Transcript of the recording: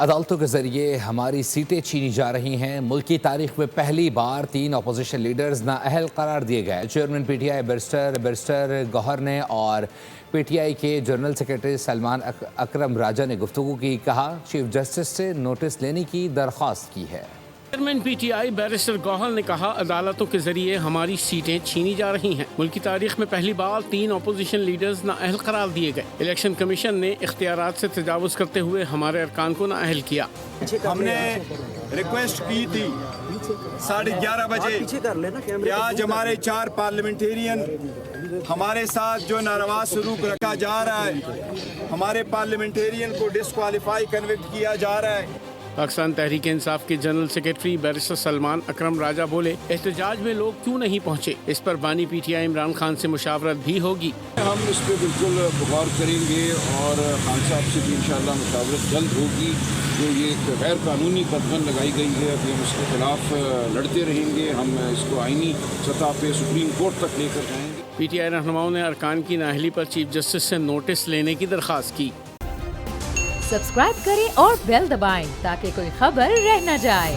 عدالتوں کے ذریعے ہماری سیٹیں چھینی جا رہی ہیں۔ ملک کی تاریخ میں پہلی بار 3 اپوزیشن لیڈرز نااہل قرار دیے گئے۔ Chairman P T I barrister Gohar نے اور پی ٹی آئی کے جنرل سیکرٹری سلمان اکرم راجہ نے گفتگو کی، کہا چیف جسٹس سے نوٹس لینے کی درخواست کی ہے۔ Chairman P T I barrister Gohar نے کہا عدالتوں کے ذریعے ہماری سیٹیں چھینی جا رہی ہیں۔ ملک کی تاریخ میں پہلی بار 3 اپوزیشن لیڈرز نااہل قرار دیے گئے۔ الیکشن کمیشن نے اختیارات سے تجاوز کرتے ہوئے ہمارے ارکان کو نااہل کیا۔ ہم نے ریکویسٹ کی تھی 11:30 بجے کہ آج ہمارے 4 پارلیمنٹیرین ہمارے ساتھ جو ناروا سلوک رکھا جا رہا ہے، ہمارے پارلیمنٹیرین کو ڈسکوالیفائی کنوکٹ کیا جا رہا ہے۔ پاکستان تحریک انصاف کے general secretary barrister Salman Akram راجہ بولے، احتجاج میں لوگ کیوں نہیں پہنچے؟ اس پر بانی پی ٹی آئی عمران خان سے مشاورت بھی ہوگی۔ ہم اس پہ بالکل غور کریں گے اور خان صاحب سے بھی انشاءاللہ مشاورت جلد ہوگی۔ جو یہ ایک غیر قانونی قدغن لگائی گئی ہے، ابھی ہم اس کے خلاف لڑتے رہیں گے۔ ہم اس کو آئینی سطح پہ سپریم کورٹ تک لے کر جائیں گے۔ پی ٹی آئی رہنماؤں نے ارکان کی نااہلی پر چیف جسٹس سے نوٹس لینے کی درخواست کی۔ سبسکرائب کریں اور بیل دبائیں تاکہ کوئی خبر رہ نہ جائے۔